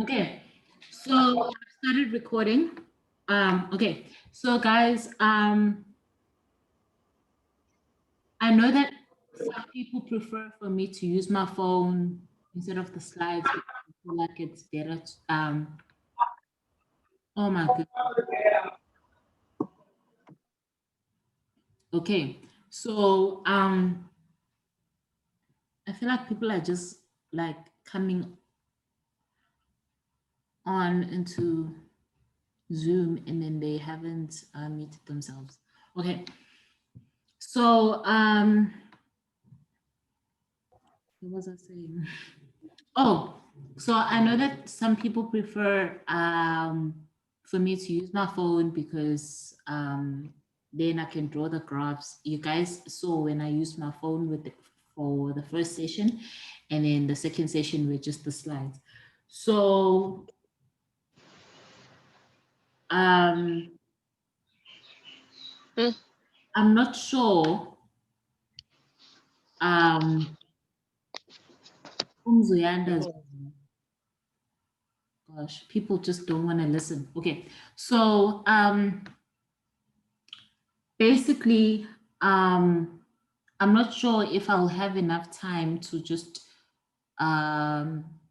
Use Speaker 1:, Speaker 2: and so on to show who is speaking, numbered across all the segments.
Speaker 1: Okay, so I started recording. Okay, so guys, I know that some people prefer for me to use my phone instead of the slides. I feel like it's better. Oh my goodness. Okay, so I feel like people are just like coming on into Zoom and then they haven't muted themselves. Okay, so what was I saying? Oh, so I know that some people prefer for me to use my phone because then I can draw the graphs. You guys saw when I used my phone for the first session, and then the second session were just the slides. So um, I'm not sure. Umzuyanda, gosh, people just don't want to listen. Okay, so basically, I'm not sure if I'll have enough time to just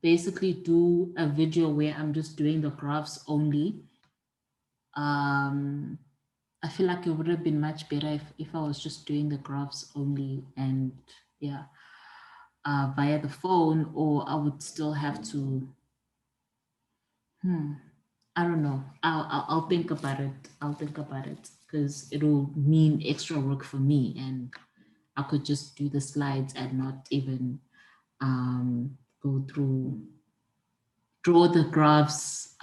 Speaker 1: basically do a video where I'm just doing the graphs only. I feel like it would have been much better if I was just doing the graphs only and yeah, via the phone, or I would still have to, I don't know. I'll think about it. I'll think about it because it'll mean extra work for me and I could just do the slides and not even go through, draw the graphs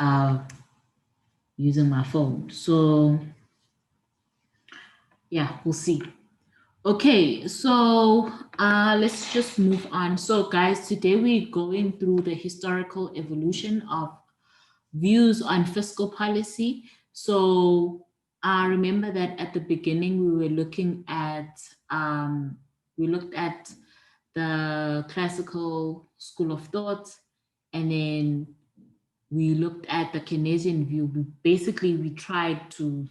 Speaker 1: using my phone. So yeah, we'll see. Okay, so let's just move on. So guys, today we're going through the historical evolution of views on fiscal policy. So I remember that at the beginning we were looking at we looked at the classical school of thought, and then we looked at the Keynesian view. We tried to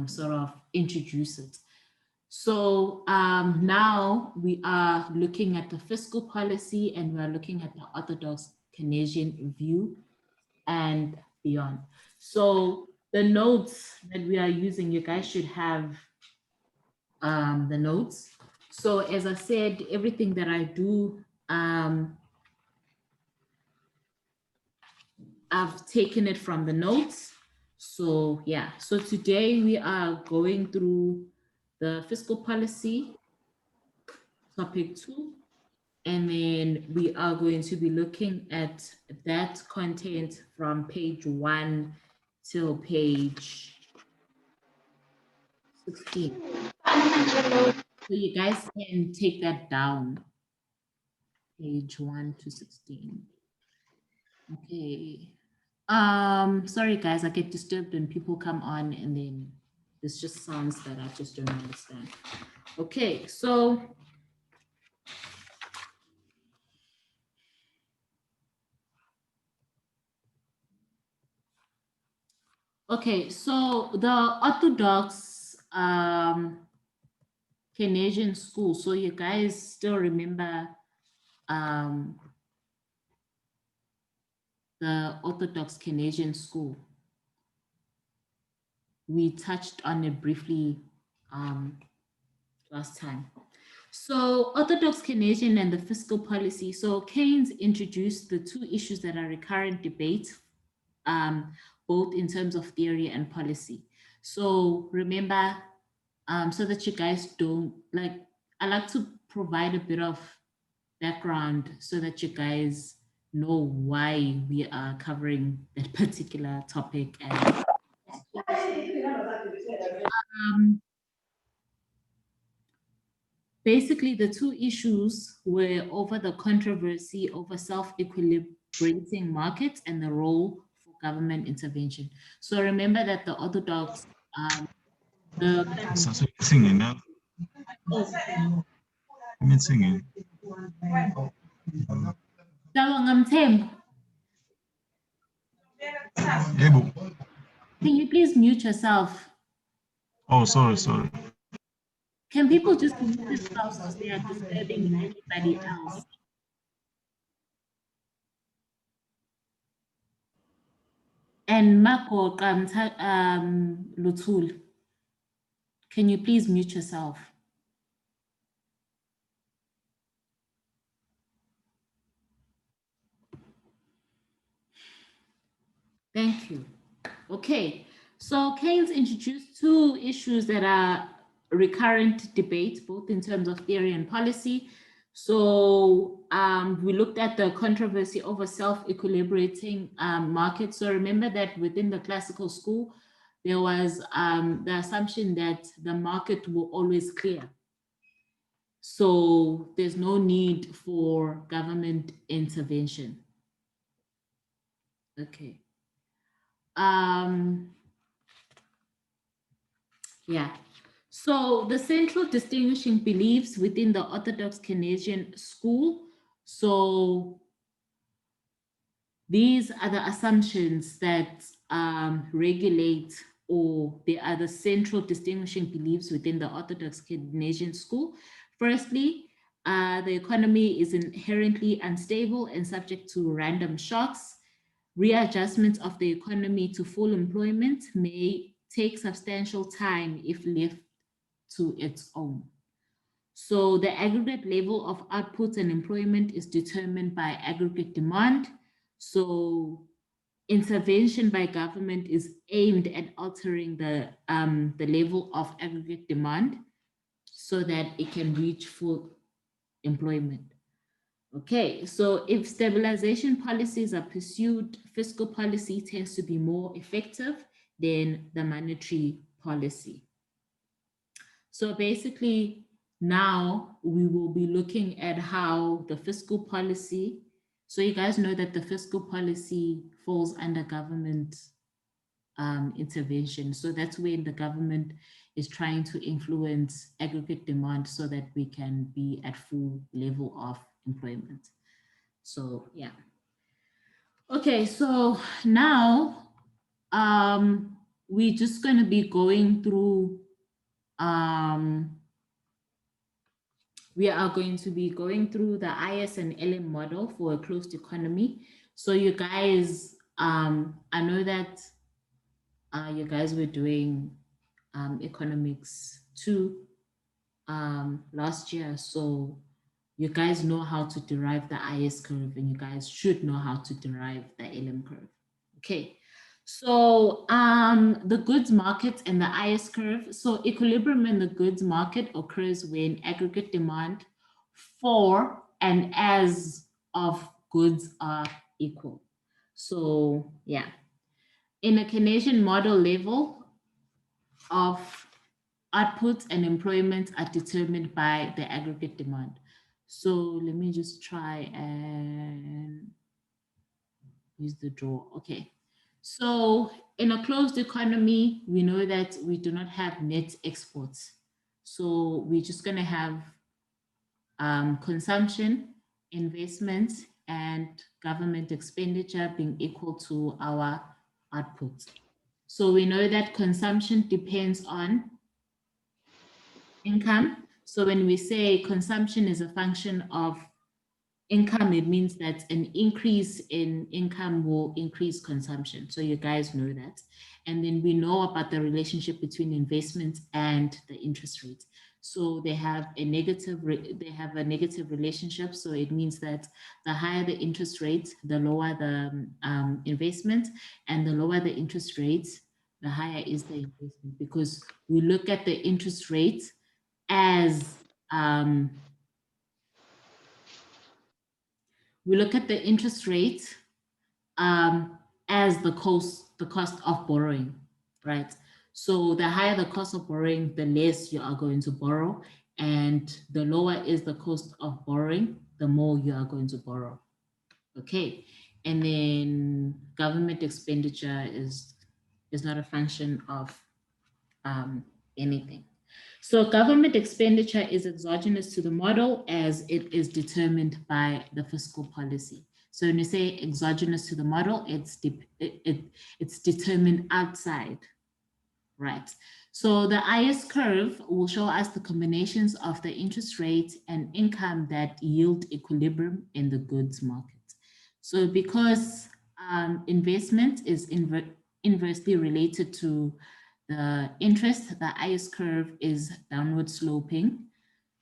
Speaker 1: sort of introduce it. So now we are looking at the fiscal policy and we're looking at the orthodox Keynesian view and beyond. So the notes that we are using, you guys should have the notes. So as I said, everything that I do, I've taken it from the notes. So yeah, so today we are going through the fiscal policy, topic 2, and then we are going to be looking at that content from page 1 till page 16. So you guys can take that down, page 1 to 16. Okay. Sorry guys, I get disturbed when people come on and then there's just sounds that I just don't understand. Okay, so the Orthodox Keynesian school. So you guys still remember the Orthodox Keynesian school? We touched on it briefly last time. So Orthodox Keynesian and the fiscal policy. So Keynes introduced the two issues that are recurrent debate, both in terms of theory and policy. So remember, so that you guys don't I like to provide a bit of background so that you guys know why we are covering that particular topic. And basically, the two issues were over the controversy over self-equilibrating markets and the role for government intervention. So remember that the Orthodox,
Speaker 2: So singing now. I'm singing. Able.
Speaker 1: Can you please mute yourself?
Speaker 2: Oh, sorry.
Speaker 1: Can people just mute themselves because they are disturbing anybody else? And Mako Lutul, can you please mute yourself? Thank you. Okay, so Keynes introduced two issues that are recurrent debate, both in terms of theory and policy. So we looked at the controversy over self-equilibrating markets. So remember that within the classical school, there was the assumption that the market will always clear. So there's no need for government intervention. Okay. Yeah. So the central distinguishing beliefs within the Orthodox Canadian school. So these are the assumptions that regulate, or they are the central distinguishing beliefs within the Orthodox Canadian school. Firstly, the economy is inherently unstable and subject to random shocks. Readjustment of the economy to full employment may take substantial time if left to its own. So the aggregate level of output and employment is determined by aggregate demand. So intervention by government is aimed at altering the level of aggregate demand so that it can reach full employment. Okay, so if stabilization policies are pursued, fiscal policy tends to be more effective than the monetary policy. So basically, now we will be looking at how the fiscal policy, so you guys know that the fiscal policy falls under government intervention. So that's when the government is trying to influence aggregate demand so that we can be at full level of employment. So yeah. Okay, so now we're just going to be going through we are going to be going through the IS and LM model for a closed economy. So you guys, I know that you guys were doing economics too last year. So you guys know how to derive the IS curve, and you guys should know how to derive the LM curve. Okay. So the goods market and the IS curve. So equilibrium in the goods market occurs when aggregate demand for and as of goods are equal. So yeah, in a Canadian model, level of output and employment are determined by the aggregate demand. So let me just try and use the draw. Okay. So in a closed economy, we know that we do not have net exports. So we're just going to have consumption, investment, and government expenditure being equal to our output. So we know that consumption depends on income. So when we say consumption is a function of income, it means that an increase in income will increase consumption. So you guys know that. And then we know about the relationship between investment and the interest rate. So they have a negative relationship. So it means that the higher the interest rate, the lower the investment, and the lower the interest rate, the higher is the investment, because we look at the interest rate as we look at the interest rate as the cost of borrowing, right? So the higher the cost of borrowing, the less you are going to borrow, and the lower is the cost of borrowing, the more you are going to borrow. Okay, and then government expenditure is not a function of anything. So government expenditure is exogenous to the model as it is determined by the fiscal policy. So when you say exogenous to the model, it's determined outside, right? So the IS curve will show us the combinations of the interest rate and income that yield equilibrium in the goods market. So because investment is inversely related to the interest, the IS curve is downward sloping.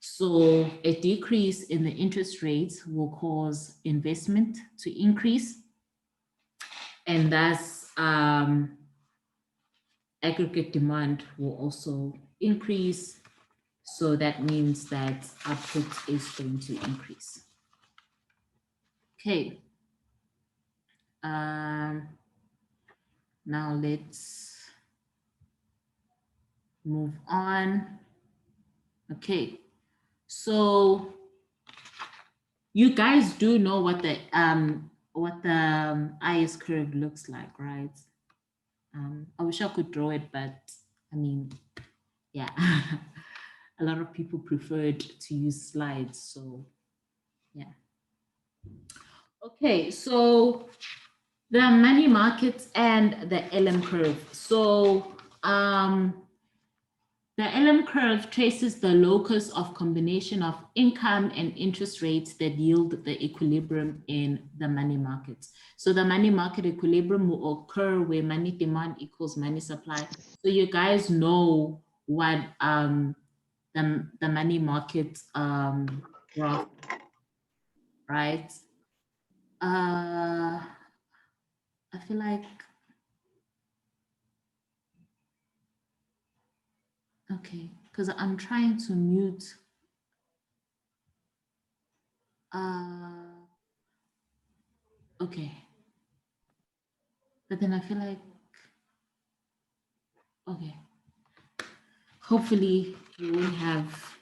Speaker 1: So a decrease in the interest rates will cause investment to increase, and thus aggregate demand will also increase. So that means that output is going to increase. Okay. Now let's move on. Okay. So you guys do know what the IS curve looks like, right? I wish I could draw it, but I mean, yeah, a lot of people preferred to use slides. So, yeah. Okay, so the money markets and the LM curve. So, the LM curve traces the locus of combination of income and interest rates that yield the equilibrium in the money markets. So the money market equilibrium will occur where money demand equals money supply. So you guys know what the money market graph, right? I feel like, okay, because I'm trying to mute. Okay, but then I feel like, okay, hopefully we won't have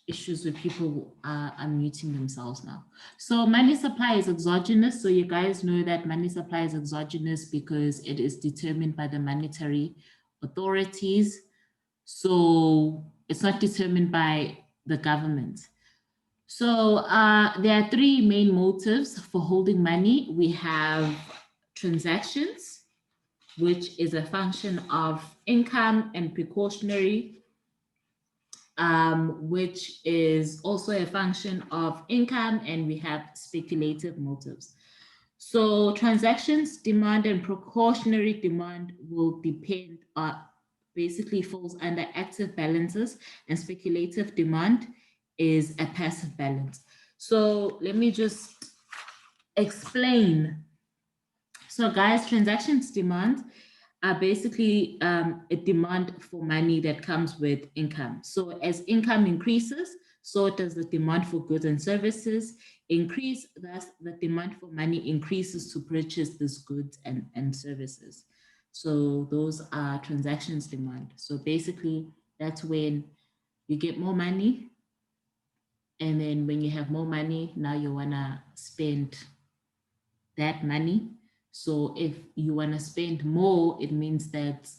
Speaker 1: issues with people unmuting themselves now. So money supply is exogenous. So you guys know that money supply is exogenous because it is determined by the monetary authorities. So it's not determined by the government. So there are three main motives for holding money. We have transactions, which is a function of income, and precautionary, which is also a function of income, and we have speculative motives. So transactions demand and precautionary demand will depend basically falls under active balances, and speculative demand is a passive balance. So let me just explain. So guys, transactions demand are basically a demand for money that comes with income. So as income increases, so does the demand for goods and services increase. Thus, the demand for money increases to purchase these goods and services. So those are transactions demand. So basically, that's when you get more money. And then when you have more money, now you want to spend that money. So if you want to spend more, it means that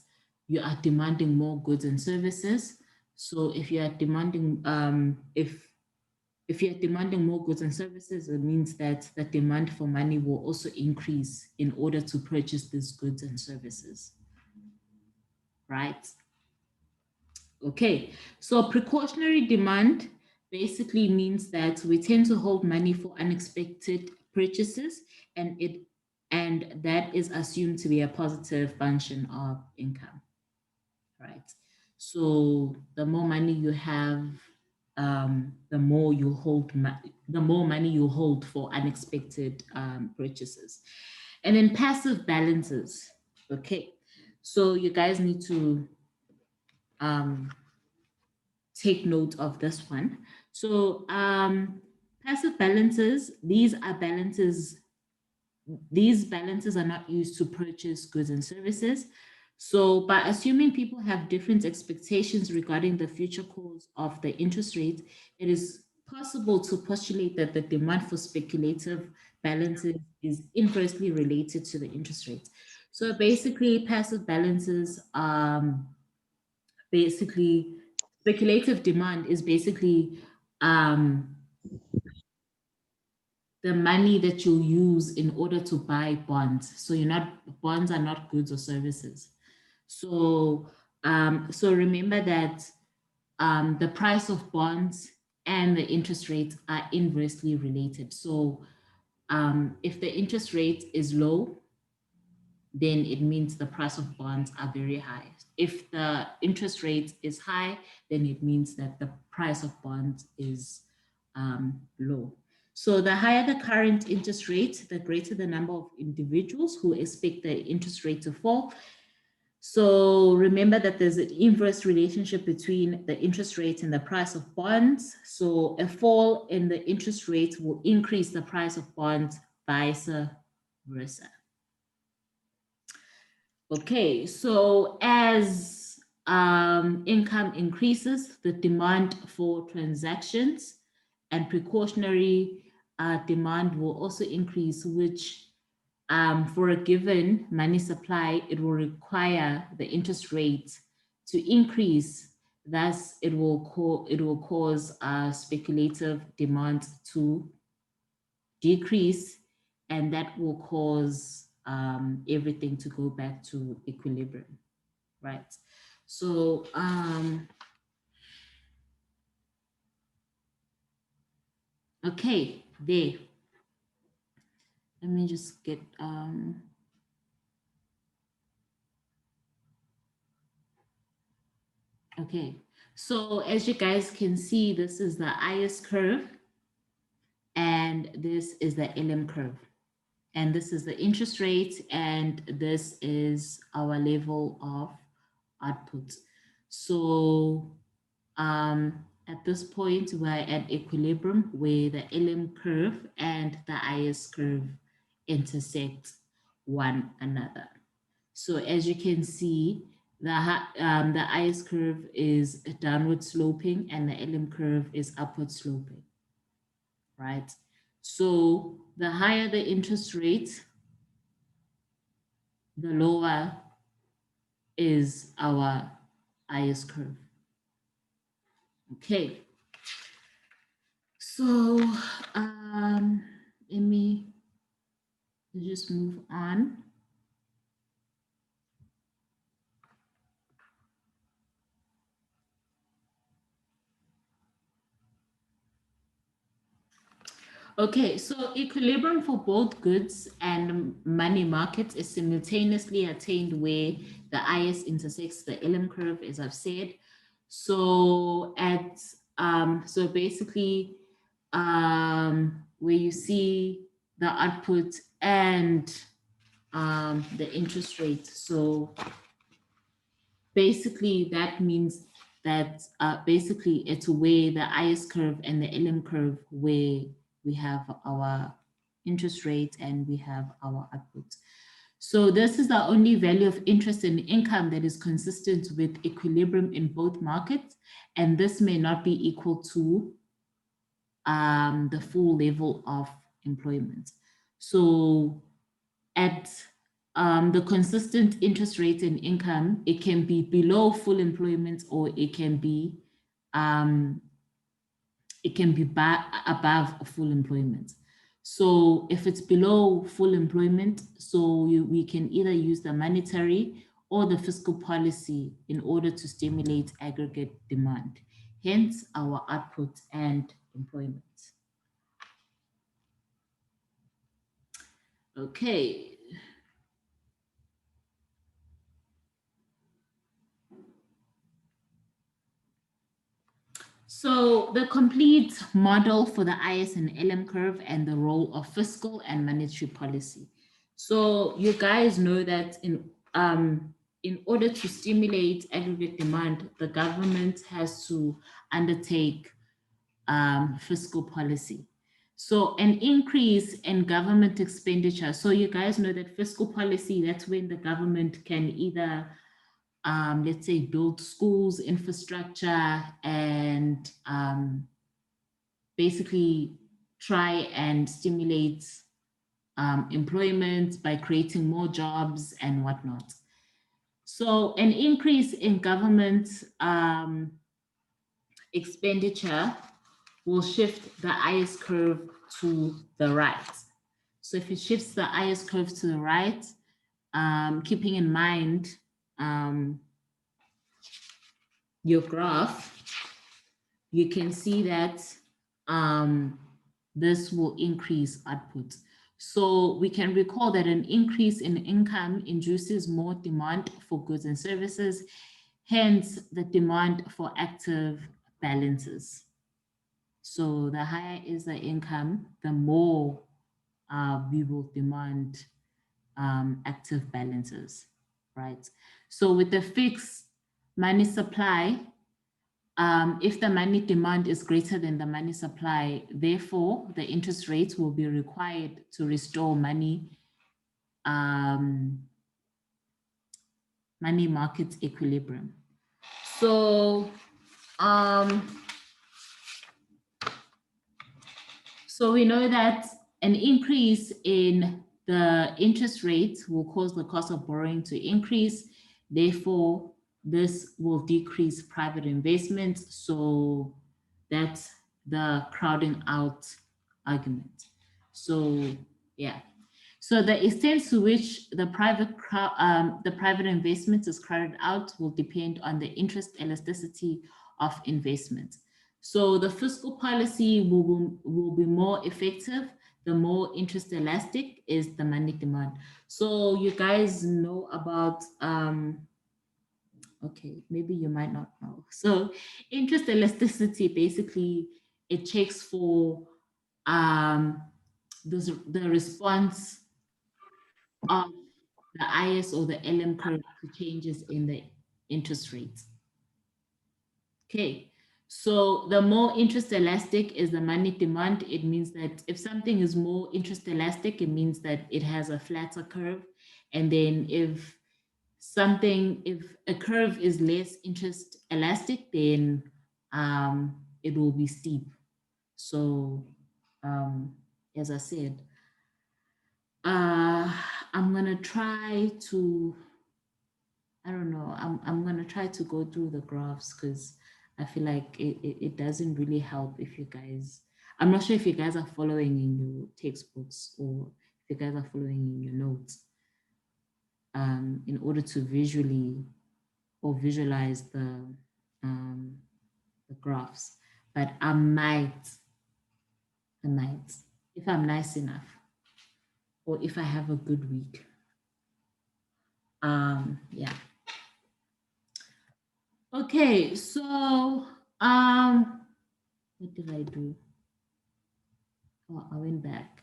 Speaker 1: you are demanding more goods and services. So if you are demanding, if you're demanding more goods and services, it means that the demand for money will also increase in order to purchase these goods and services, right? Okay, so precautionary demand basically means that we tend to hold money for unexpected purchases, and that is assumed to be a positive function of income, right? So the more money you have, the more you hold, the more money you hold for unexpected purchases, and then passive balances. Okay, so you guys need to um, take note of this one. So passive balances, these balances are not used to purchase goods and services. So by assuming people have different expectations regarding the future course of the interest rate, it is possible to postulate that the demand for speculative balances is inversely related to the interest rate. So basically, passive balances basically speculative demand is basically um, the money that you'll use in order to buy bonds. So bonds are not goods or services. So so remember that the price of bonds and the interest rates are inversely related. So if the interest rate is low, then it means the price of bonds are very high. If the interest rate is high, then it means that the price of bonds is low. So the higher the current interest rate, the greater the number of individuals who expect the interest rate to fall. So remember that there's an inverse relationship between the interest rate and the price of bonds. So a fall in the interest rate will increase the price of bonds, vice versa. Okay, so as income increases, the demand for transactions and precautionary demand will also increase, which for a given money supply, it will require the interest rate to increase. Thus, it will cause speculative demand to decrease, and that will cause everything to go back to equilibrium, right? So, okay, there. Let me just get, okay. So as you guys can see, this is the IS curve, and this is the LM curve. And this is the interest rate, and this is our level of output. So at this point, we're at equilibrium where the LM curve and the IS curve intersect one another. So as you can see, the IS curve is downward sloping and the LM curve is upward sloping, right? So the higher the interest rate, the lower is our IS curve. Okay. So let me just move on. Okay, so equilibrium for both goods and money markets is simultaneously attained where the IS intersects the LM curve, as I've said. So so basically where you see the output and the interest rate. So basically that means that basically it's where the IS curve and the LM curve where we have our interest rate and we have our output. So this is the only value of interest and income that is consistent with equilibrium in both markets, and this may not be equal to the full level of employment. So at the consistent interest rate and income, it can be below full employment or um, it can be above full employment. So if it's below full employment, so we can either use the monetary or the fiscal policy in order to stimulate aggregate demand, hence our output and employment. Okay. So the complete model for the IS and LM curve and the role of fiscal and monetary policy. So you guys know that in order to stimulate aggregate demand, the government has to undertake fiscal policy. So an increase in government expenditure. So you guys know that fiscal policy, that's when the government can either let's say, build schools, infrastructure, and basically try and stimulate employment by creating more jobs and whatnot. So an increase in government expenditure will shift the IS curve to the right. So if it shifts the IS curve to the right, keeping in mind your graph, you can see that this will increase output. So we can recall that an increase in income induces more demand for goods and services, hence the demand for active balances. So the higher is the income, the more we will demand active balances, right? So with the fixed money supply, if the money demand is greater than the money supply, therefore the interest rates will be required to restore money market equilibrium. So so we know that an increase in the interest rate will cause the cost of borrowing to increase. Therefore, this will decrease private investment. So that's the crowding out argument. So yeah. So the extent to which the private investment is crowded out will depend on the interest elasticity of investment. So the fiscal policy will be more effective the more interest elastic is the money demand. So you guys know about okay, maybe you might not know. So interest elasticity basically it checks for the response of the IS or the LM curve to changes in the interest rates. Okay, so the more interest elastic is the money demand. It means that if something is more interest elastic, it means that it has a flatter curve. And then if a curve is less interest elastic, then it will be steep. So as I said, I'm gonna try to, I don't know, I'm gonna try to go through the graphs because I feel like it doesn't really help if you guys, I'm not sure if you guys are following in your textbooks or if you guys are following in your notes in order to visually or visualize the graphs. But I might, if I'm nice enough or if I have a good week. Yeah. Okay, so what did I do? Oh, I went back.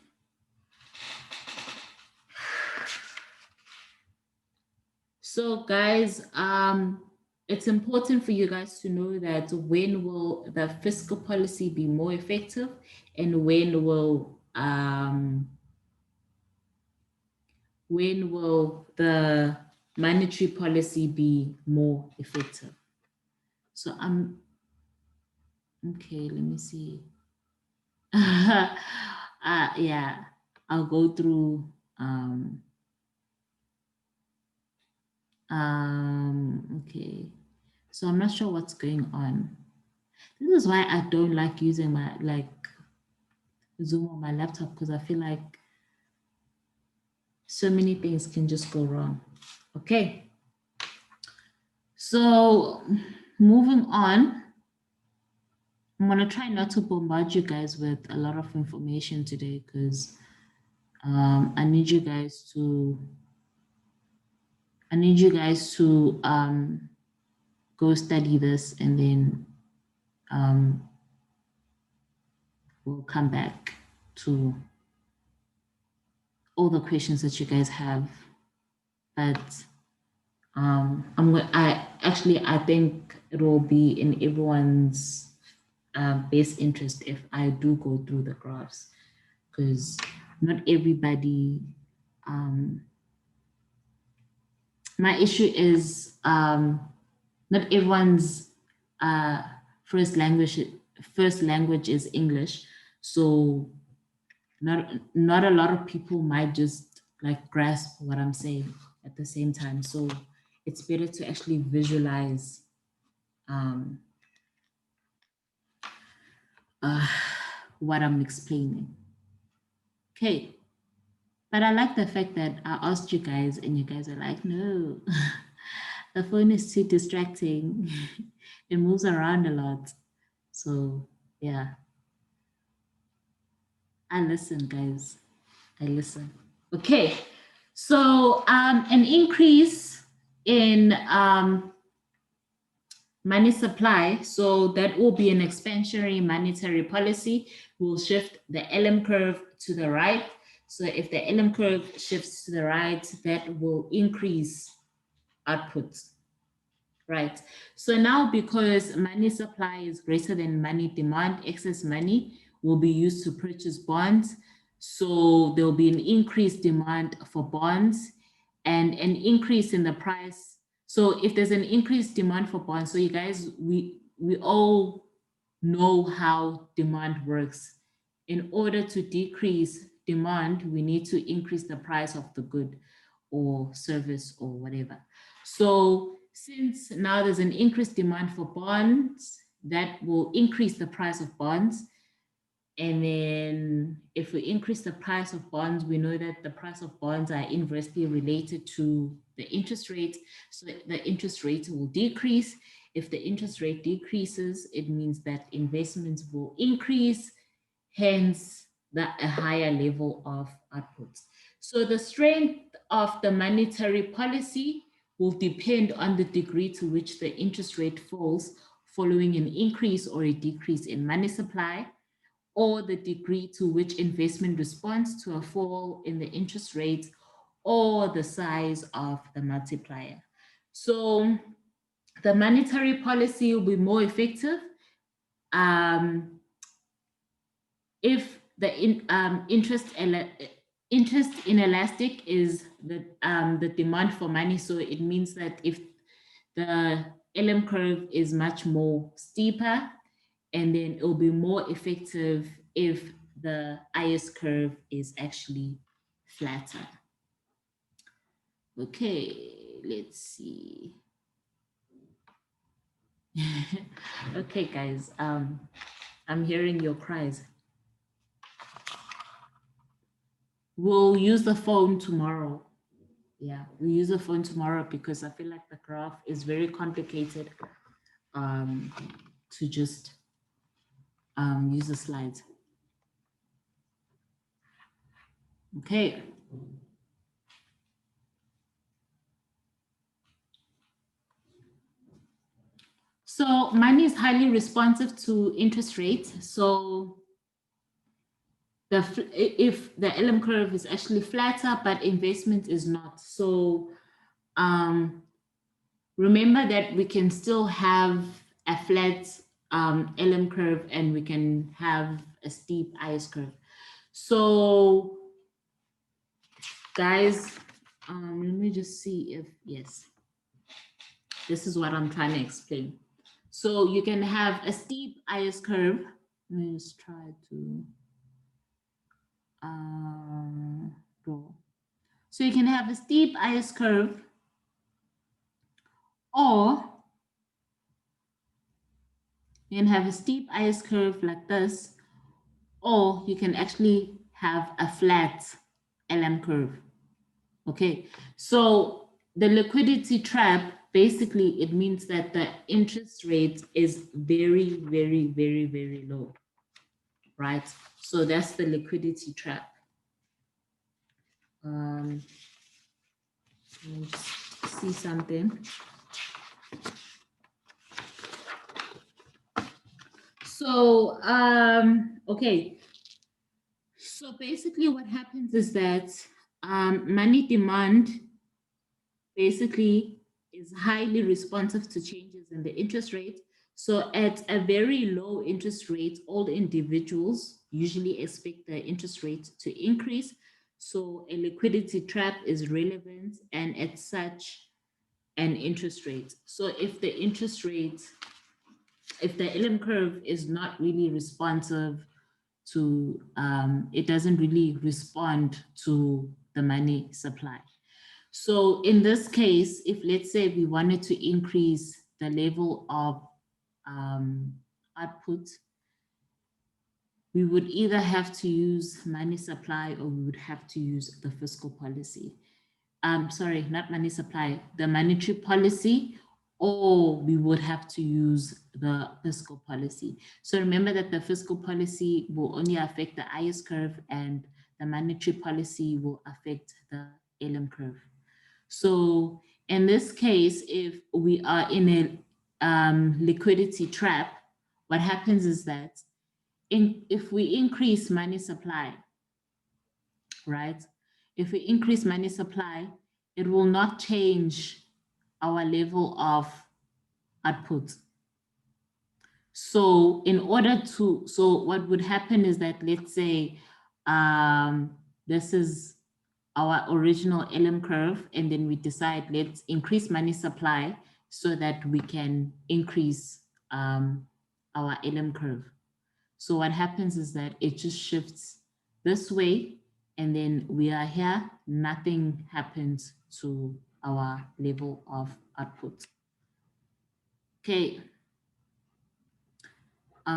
Speaker 1: So guys, it's important for you guys to know that when will the fiscal policy be more effective and when will the monetary policy be more effective. So I'm okay, let me see. Yeah, I'll go through okay. So I'm not sure what's going on. This is why I don't like using my Zoom on my laptop because I feel like so many things can just go wrong. Okay. So moving on, I'm going to try not to bombard you guys with a lot of information today because I need you guys to go study this and then we'll come back to all the questions that you guys have. But I think it will be in everyone's best interest if I do go through the graphs because not everybody. My issue is not everyone's first language is English, so not a lot of people might just like grasp what I'm saying at the same time. So it's better to actually visualize what I'm explaining. Okay. But I like the fact that I asked you guys and you guys are like, no, the phone is too distracting. It moves around a lot. So, yeah, I listen, guys. I listen. Okay. So, an increase in money supply. So, that will be an expansionary monetary policy, will shift the LM curve to the right. So, if the LM curve shifts to the right, that will increase output, right? So now because money supply is greater than money demand, excess money will be used to purchase bonds. So there'll be an increased demand for bonds and an increase in the price. So if there's an increased demand for bonds, so you guys, we all know how demand works. In order to decrease demand, we need to increase the price of the good or service or whatever. So since now there's an increased demand for bonds, that will increase the price of bonds. And then if we increase the price of bonds, we know that the price of bonds are inversely related to the interest rate. So the interest rate will decrease. If the interest rate decreases, it means that investments will increase, hence a higher level of outputs. So the strength of the monetary policy will depend on the degree to which the interest rate falls following an increase or a decrease in money supply, or the degree to which investment responds to a fall in the interest rate, or the size of the multiplier. So the monetary policy will be more effective if the interest inelastic is the demand for money. So it means that if the LM curve is much more steeper, and then it will be more effective if the IS curve is actually flatter. Okay, let's see. Okay, guys, I'm hearing your cries. We'll use the phone tomorrow. Yeah, we use the phone tomorrow because I feel like the graph is very complicated to just use the slides. Okay. So money is highly responsive to interest rates. So if the LM curve is actually flatter, but investment is not. So remember that we can still have a flat LM curve and we can have a steep IS curve. So guys, let me just see if, yes, this is what I'm trying to explain. So you can have a steep IS curve. Let me just try to draw. So you can have a steep IS curve, or you can have a steep IS curve like this, or you can actually have a flat LM curve. Okay, so the liquidity trap, basically it means that the interest rate is very, very, very, very low, right? So that's the liquidity trap. Let's see something. So, okay. So basically what happens is that money demand basically is highly responsive to changes in the interest rate. So at a very low interest rate, all individuals usually expect the interest rate to increase. So a liquidity trap is relevant and at such an interest rate. So if the interest rate, if the LM curve is not really responsive to, it doesn't really respond to the money supply. So in this case, if let's say we wanted to increase the level of output, we would either have to use money supply or we would have to use the fiscal policy. Sorry, not money supply, the monetary policy, or we would have to use the fiscal policy. So remember that the fiscal policy will only affect the IS curve and the monetary policy will affect the LM curve. So in this case, if we are in a liquidity trap, what happens is that if we increase money supply, right? If we increase money supply, it will not change our level of output. So in order to, so what would happen is that, let's say this is our original LM curve, and then we decide let's increase money supply so that we can increase our LM curve. So what happens is that it just shifts this way, and then we are here, nothing happens to our level of output. Okay. Let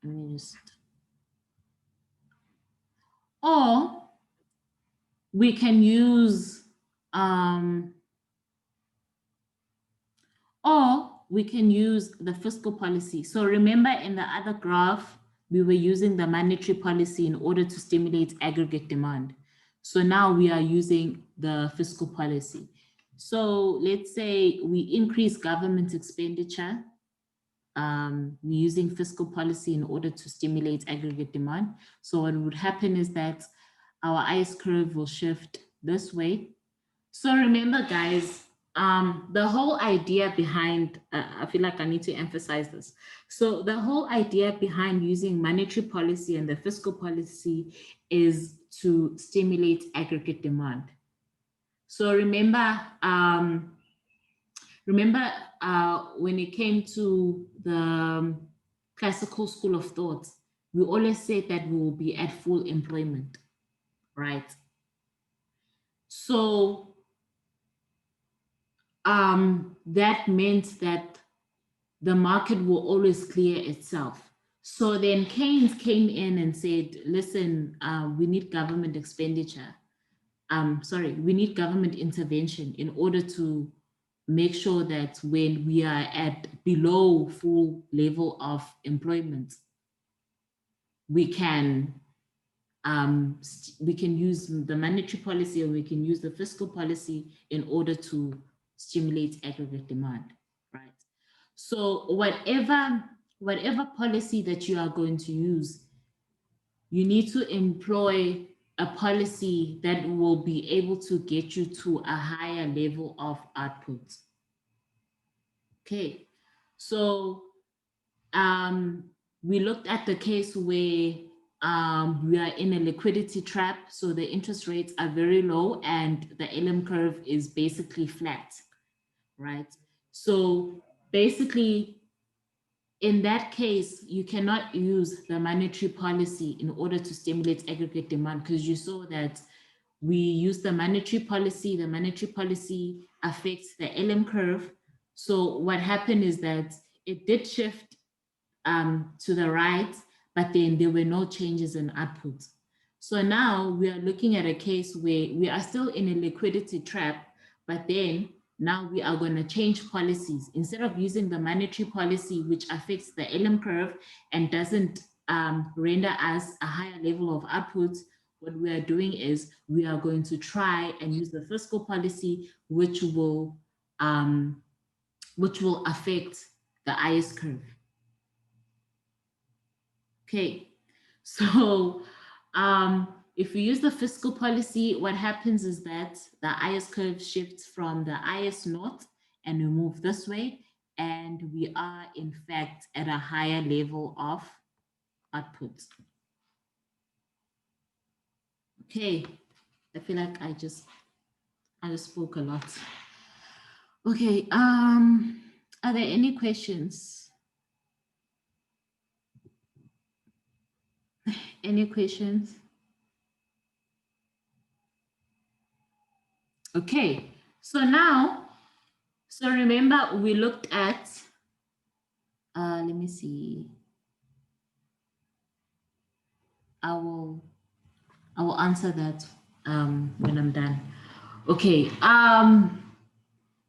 Speaker 1: me just, or we can use, the fiscal policy. So remember in the other graph, we were using the monetary policy in order to stimulate aggregate demand. So now we are using the fiscal policy. So let's say we increase government expenditure. We're using fiscal policy in order to stimulate aggregate demand. So what would happen is that our IS curve will shift this way. So remember, guys, the whole idea behind, I feel like I need to emphasize this. So the whole idea behind using monetary policy and the fiscal policy is to stimulate aggregate demand. So remember, when it came to the classical school of thought, we always said that we will be at full employment, right? So that meant that the market will always clear itself. So then Keynes came in and said, listen, we need government expenditure. We need government intervention in order to make sure that when we are at below full level of employment, we can use the monetary policy or we can use the fiscal policy in order to stimulate aggregate demand, right? So whatever policy that you are going to use, you need to employ a policy that will be able to get you to a higher level of output. Okay, so we looked at the case where we are in a liquidity trap, so the interest rates are very low and the LM curve is basically flat, right? So basically, in that case, you cannot use the monetary policy in order to stimulate aggregate demand, because you saw that we use the monetary policy affects the LM curve. So what happened is that it did shift to the right, but then there were no changes in output. So now we are looking at a case where we are still in a liquidity trap, but then now we are going to change policies. Instead of using the monetary policy, which affects the LM curve and doesn't render us a higher level of output, what we are doing is we are going to try and use the fiscal policy, which will affect the IS curve. Okay, so if we use the fiscal policy, what happens is that the IS curve shifts from the IS naught and we move this way, and we are in fact at a higher level of output. Okay, I feel like I just spoke a lot. Okay, are there any questions? Any questions? Okay, so now, so remember we looked at, let me see. I will answer that when I'm done. Okay.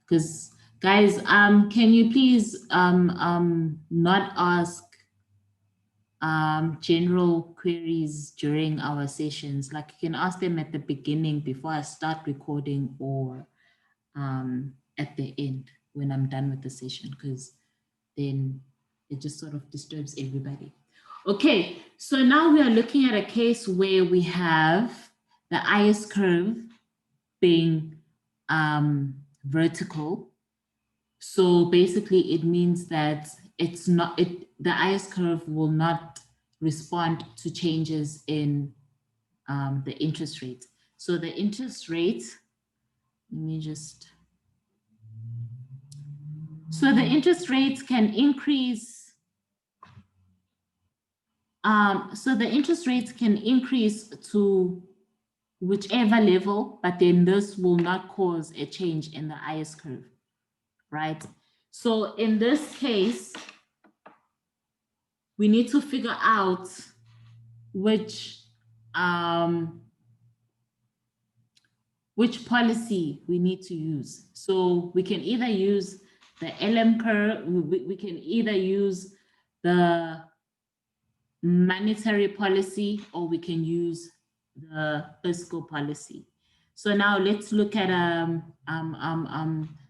Speaker 1: Because guys, can you please not ask general queries during our sessions? Like you can ask them at the beginning before I start recording, or at the end when I'm done with the session, because then it just sort of disturbs everybody. Okay, so now we are looking at a case where we have the IS curve being vertical. So basically it means that the IS curve will not respond to changes in the interest rate. So the interest rate, let me just, so the interest rates can increase. So the interest rates can increase to whichever level, but then this will not cause a change in the IS curve, right? So in this case, we need to figure out which um, which policy we need to use. So we can either use the LM curve, we can either use the monetary policy, or we can use the fiscal policy. So now let's look at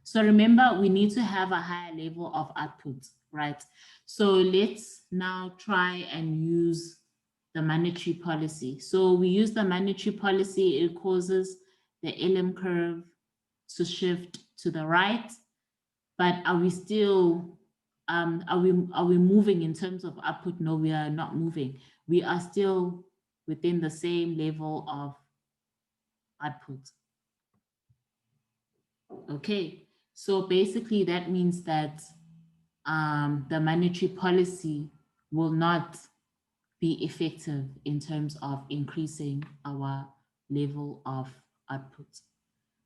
Speaker 1: so remember, we need to have a higher level of output, right? So let's now try and use the monetary policy. So we use the monetary policy, it causes the LM curve to shift to the right, but are we still are we moving in terms of output? No, we are not moving. We are still within the same level of output. Okay, so basically that means that the monetary policy will not be effective in terms of increasing our level of output.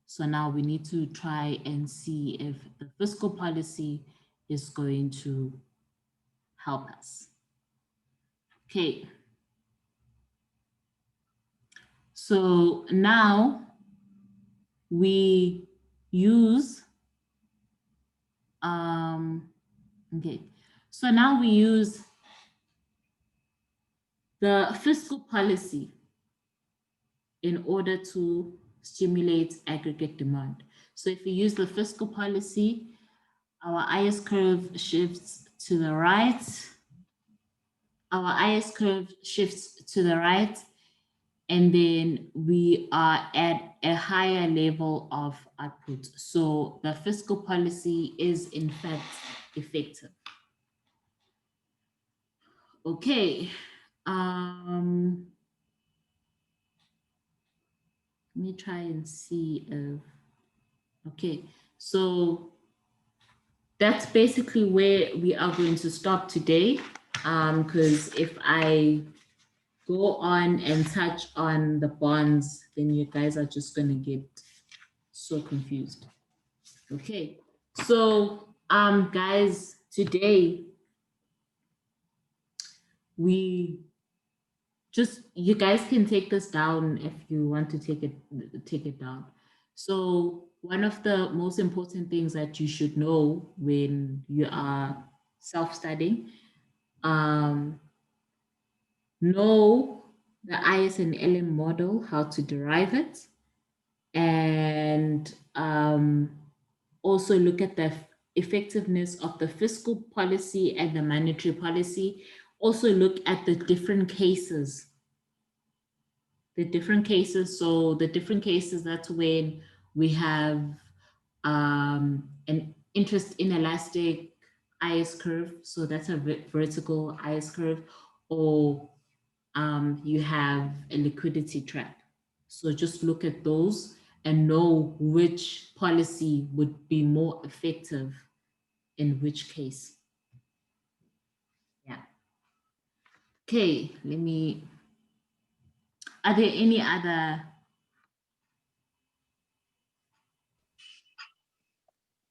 Speaker 1: So now we need to try and see if the fiscal policy is going to help us. Okay. So now we use, okay. So now we use the fiscal policy in order to stimulate aggregate demand. So if we use the fiscal policy, our IS curve shifts to the right. Our IS curve shifts to the right, and then we are at a higher level of output. So the fiscal policy is in fact effective. Okay. Let me try and see if, okay, so that's basically where we are going to stop today. Because if I go on and touch on the bonds, then you guys are just going to get so confused. Okay, so guys, today we just, you guys can take this down if you want to take it down. So one of the most important things that you should know when you are self-studying, know the IS and LM model, how to derive it, and also look at the effectiveness of the fiscal policy and the monetary policy. Also look at the different cases. So the different cases, that's when we have an interest inelastic IS curve. So that's a vertical IS curve, or you have a liquidity trap. So just look at those and know which policy would be more effective in which case. Yeah. Okay, are there any other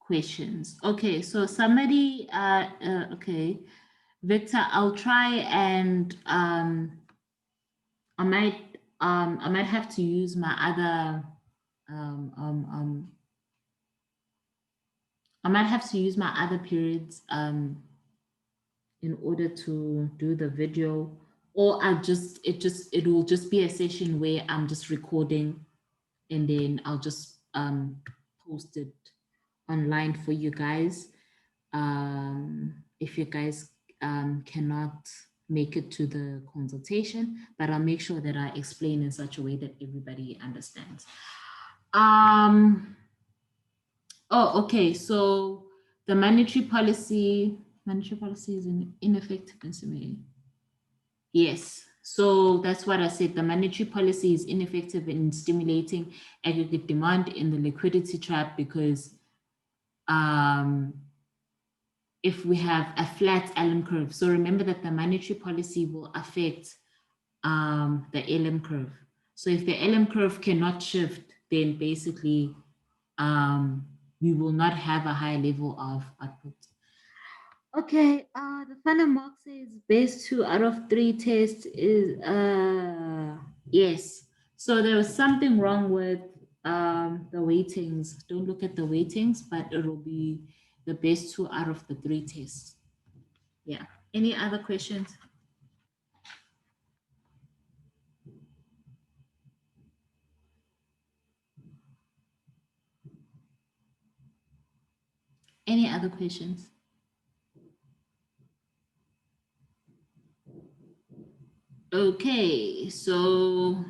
Speaker 1: questions? Okay, so somebody, okay, Victor, I'll try and I might have to use my other um, um, um, I might have to use my other periods in order to do the video, or it will just be a session where I'm just recording and then I'll just post it online for you guys. If you guys cannot make it to the consultation, but I'll make sure that I explain in such a way that everybody understands. Oh, okay. So the monetary policy is ineffective in stimulating. Yes. So that's what I said. The monetary policy is ineffective in stimulating aggregate demand in the liquidity trap because um, if we have a flat LM curve, so remember that the monetary policy will affect the LM curve. So if the LM curve cannot shift, then basically we will not have a high level of output. Okay, the final mark says base 2 out of 3 tests is yes. So there was something wrong with the weightings. Don't look at the weightings, but it'll be the best 2 out of the 3 tests. Yeah. Any other questions? Any other questions? Okay, so